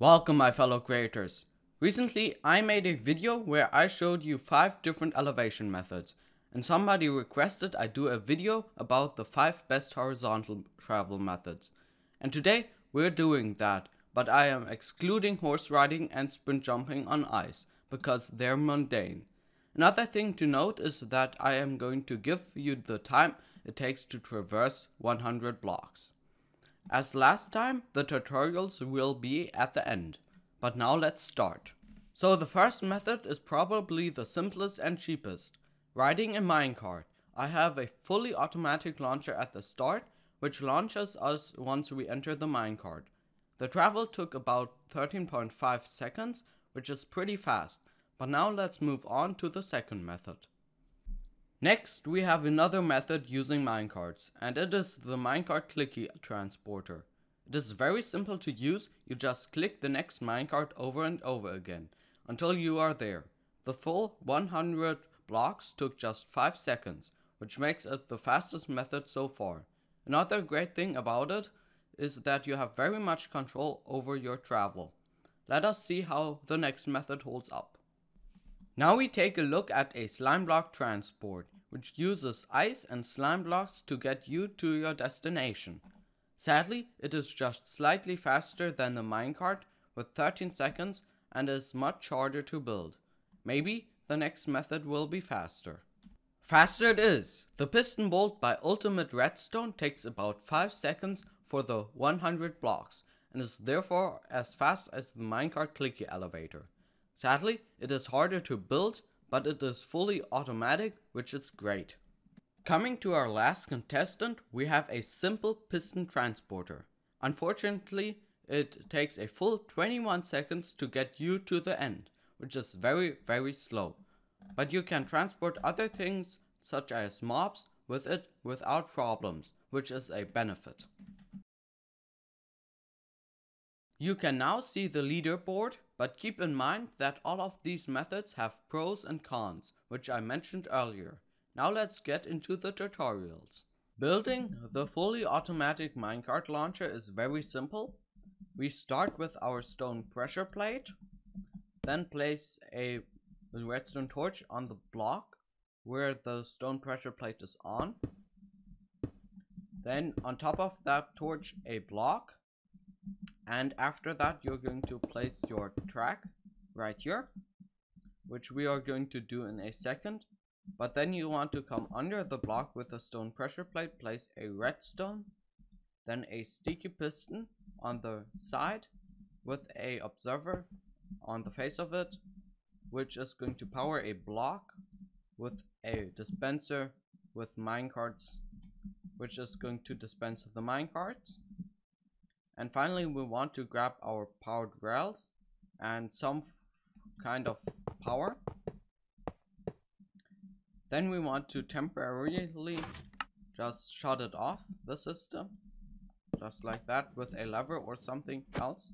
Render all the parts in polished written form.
Welcome my fellow creators. Recently I made a video where I showed you 5 different elevation methods, and somebody requested I do a video about the 5 best horizontal travel methods. And today we're doing that, but I am excluding horse riding and sprint jumping on ice, because they're mundane. Another thing to note is that I am going to give you the time it takes to traverse 100 blocks. As last time, the tutorials will be at the end, but now let's start. So the first method is probably the simplest and cheapest, riding a minecart. I have a fully automatic launcher at the start, which launches us once we enter the minecart. The travel took about 13.5 seconds, which is pretty fast, but now let's move on to the second method. Next, we have another method using minecarts, and it is the Minecart Cliquey transporter. It is very simple to use. You just click the next minecart over and over again, until you are there. The full 100 blocks took just 5 seconds, which makes it the fastest method so far. Another great thing about it is that you have very much control over your travel. Let us see how the next method holds up. Now we take a look at a slime block transport, which uses ice and slime blocks to get you to your destination. Sadly, it is just slightly faster than the minecart with 13 seconds and is much harder to build. Maybe the next method will be faster. Faster it is! The Piston Bolt by Ultimate Redstone takes about 5 seconds for the 100 blocks and is therefore as fast as the Minecart Cliquey elevator. Sadly, it is harder to build, but it is fully automatic, which is great. Coming to our last contestant, we have a simple piston transporter. Unfortunately, it takes a full 21 seconds to get you to the end, which is very slow. But you can transport other things, such as mobs, with it without problems, which is a benefit. You can now see the leaderboard, but keep in mind that all of these methods have pros and cons, which I mentioned earlier. Now let's get into the tutorials. Building the fully automatic minecart launcher is very simple. We start with our stone pressure plate, then place a redstone torch on the block where the stone pressure plate is on. Then on top of that torch a block. And after that you're going to place your track right here, which we are going to do in a second. But then you want to come under the block with a stone pressure plate, place a redstone, then a sticky piston on the side with a observer on the face of it, which is going to power a block with a dispenser with minecarts, which is going to dispense the minecarts. And finally we want to grab our powered rails and some kind of power. Then we want to temporarily just shut it off, the system, just like that, with a lever or something else.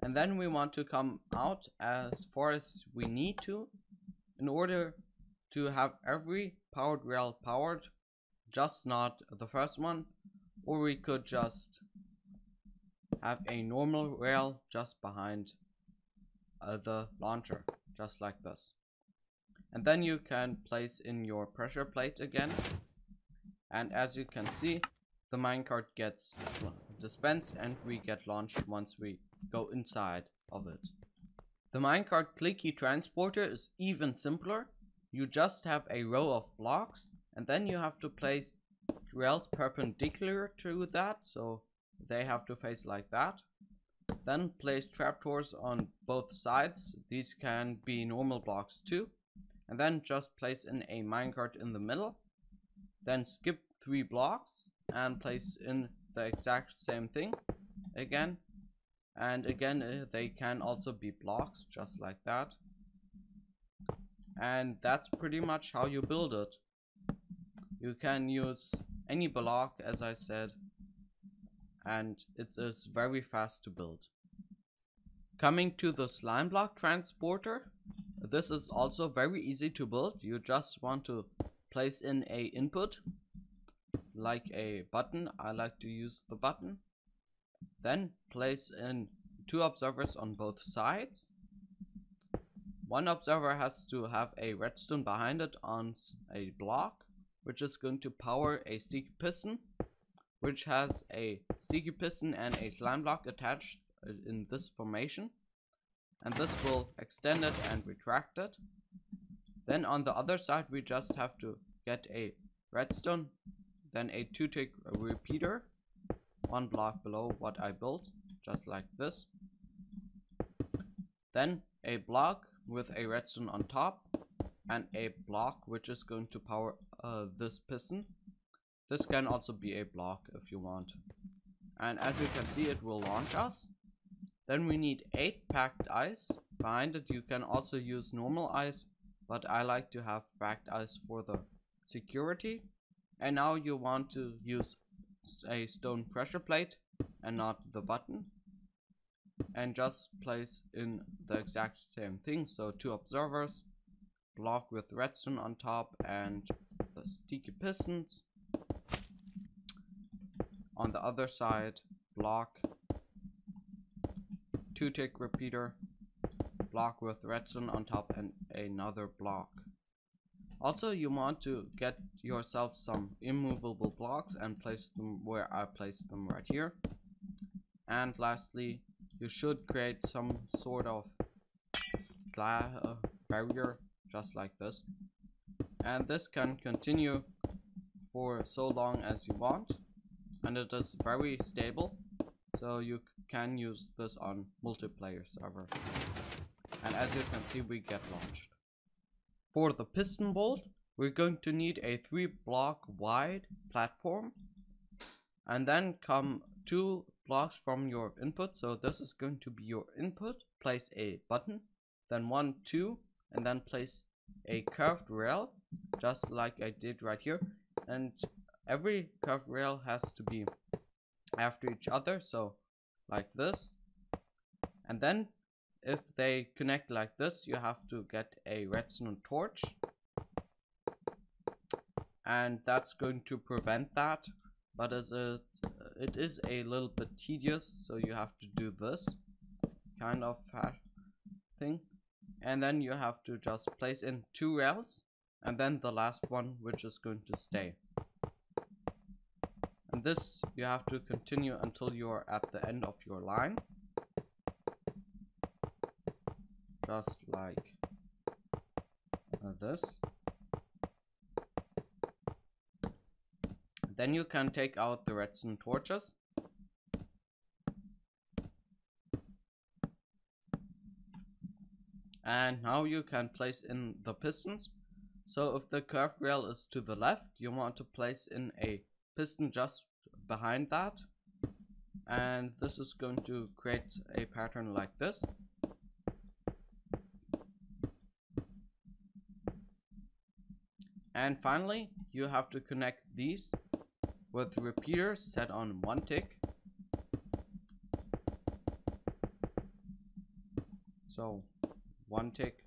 And then we want to come out as far as we need to in order to have every powered rail powered, just not the first one. Or we could just have a normal rail just behind the launcher, just like this. And then you can place in your pressure plate again, and as you can see, the minecart gets dispensed and we get launched once we go inside of it. The Minecart Cliquey transporter is even simpler. You just have a row of blocks, and then you have to place rails perpendicular to that, so they have to face like that. Then place trapdoors on both sides. These can be normal blocks too. And then just place in a minecart in the middle. Then skip 3 blocks and place in the exact same thing again. And again, they can also be blocks, just like that. And that's pretty much how you build it. You can use any block, as I said, and it is very fast to build. Coming to the slime block transporter, this is also very easy to build. You just want to place in a input, like a button. I like to use the button. Then place in 2 observers on both sides. One observer has to have a redstone behind it on a block, which is going to power a sticky piston, which has a sticky piston and a slime block attached in this formation. And this will extend it and retract it. Then on the other side we just have to get a redstone, then a 2-tick repeater, 1 block below what I built, just like this. Then a block with a redstone on top, and a block which is going to power this piston. This can also be a block if you want. And as you can see, it will launch us. Then we need 8 packed ice. Behind it you can also use normal ice, but I like to have packed ice for the security. And now you want to use a stone pressure plate and not the button, and just place in the exact same thing. So 2 observers, block with redstone on top, and the sticky pistons. On the other side, block, 2-tick repeater, block with redstone on top, and another block. Also, you want to get yourself some immovable blocks and place them where I placed them right here. And lastly, you should create some sort of barrier just like this. And this can continue for so long as you want. And it is very stable, so you can use this on multiplayer server. And as you can see, we get launched. For the piston bolt, we're going to need a 3-block wide platform, and then come 2 blocks from your input. So this is going to be your input. Place a button, then 1, 2, and then place a curved rail, just like I did right here. And every curved rail has to be after each other, so like this. And then if they connect like this, you have to get a redstone torch, and that's going to prevent that. But it is a little bit tedious, so you have to do this kind of thing. And then you have to just place in 2 rails, and then the last one, which is going to stay. And this you have to continue until you are at the end of your line, just like this. Then you can take out the redstone torches. And now you can place in the pistons. So if the curved rail is to the left, you want to place in a piston just behind that. And this is going to create a pattern like this. And finally, you have to connect these with repeaters set on 1 tick. So 1 tick,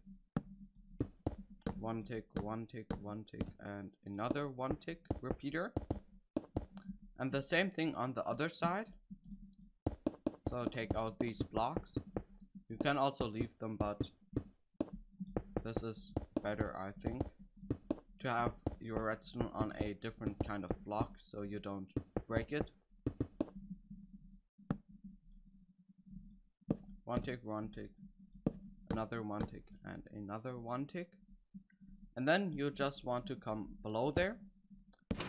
1 tick, 1 tick, 1 tick, and another 1 tick repeater. And the same thing on the other side. So take out these blocks. You can also leave them, but this is better, I think, to have your redstone on a different kind of block so you don't break it. 1 tick, 1 tick, another 1 tick, and another 1 tick. And then you just want to come below there,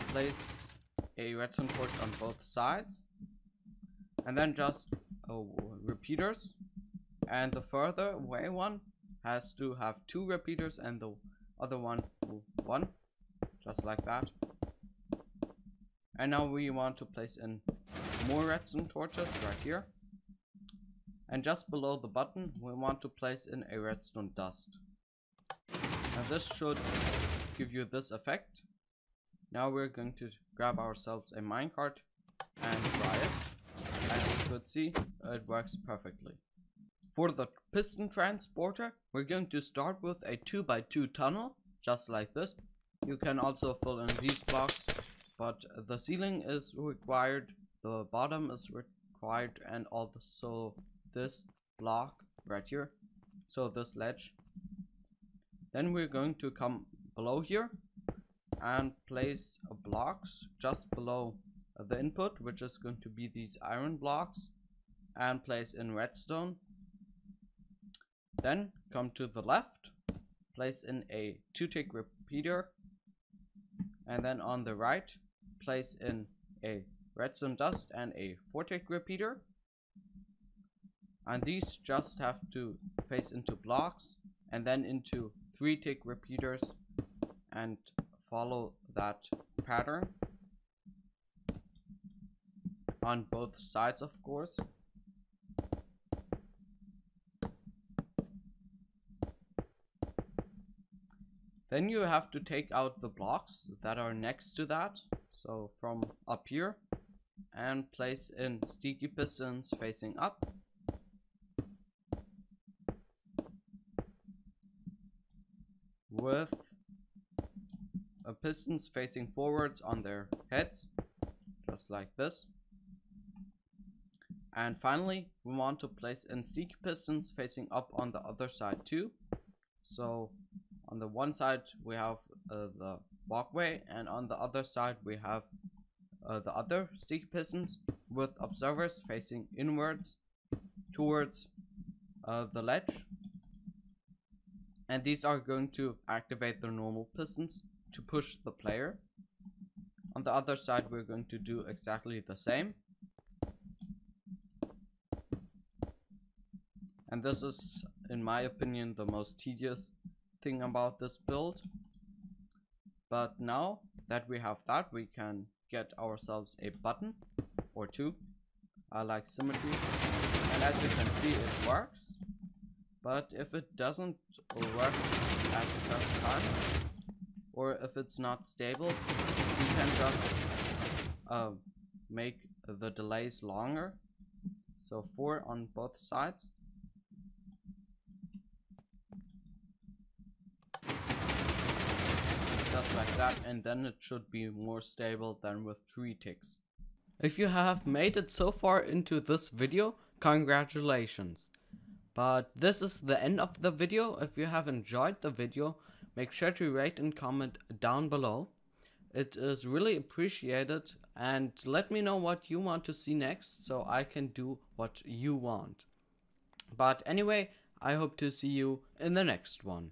place a redstone torch on both sides, and then just repeaters. And the further away one has to have 2 repeaters, and the other one 1, just like that. And now we want to place in more redstone torches right here. And just below the button, we want to place in a redstone dust. And this should give you this effect. Now we're going to grab ourselves a minecart and try it. As you could see, it works perfectly. For the piston transporter, we're going to start with a 2x2 tunnel, just like this. You can also fill in these blocks, but the ceiling is required, the bottom is required, and also this block right here, so this ledge. Then we're going to come below here and place blocks just below the input, which is going to be these iron blocks, and place in redstone. Then come to the left, place in a 2-tick repeater, and then on the right place in a redstone dust and a 4-tick repeater, and these just have to face into blocks and then into 3-tick repeaters and follow that pattern on both sides, of course. Then you have to take out the blocks that are next to that, so from up here, and place in sticky pistons facing up. With pistons facing forwards on their heads, just like this. And finally, we want to place in sticky pistons facing up on the other side too. So on the one side we have the walkway, and on the other side we have the other sticky pistons with observers facing inwards towards the ledge. And these are going to activate the normal pistons to push the player. On the other side we're going to do exactly the same. And this is, in my opinion, the most tedious thing about this build. But now that we have that, we can get ourselves a button or two. I like symmetry, and as you can see, it works. But if it doesn't work at the first time, or if it's not stable, you can just make the delays longer. So 4 on both sides. Just like that, and then it should be more stable than with 3 ticks. If you have made it so far into this video, congratulations. But this is the end of the video. If you have enjoyed the video, make sure to rate and comment down below. It is really appreciated, and let me know what you want to see next so I can do what you want. But anyway, I hope to see you in the next one.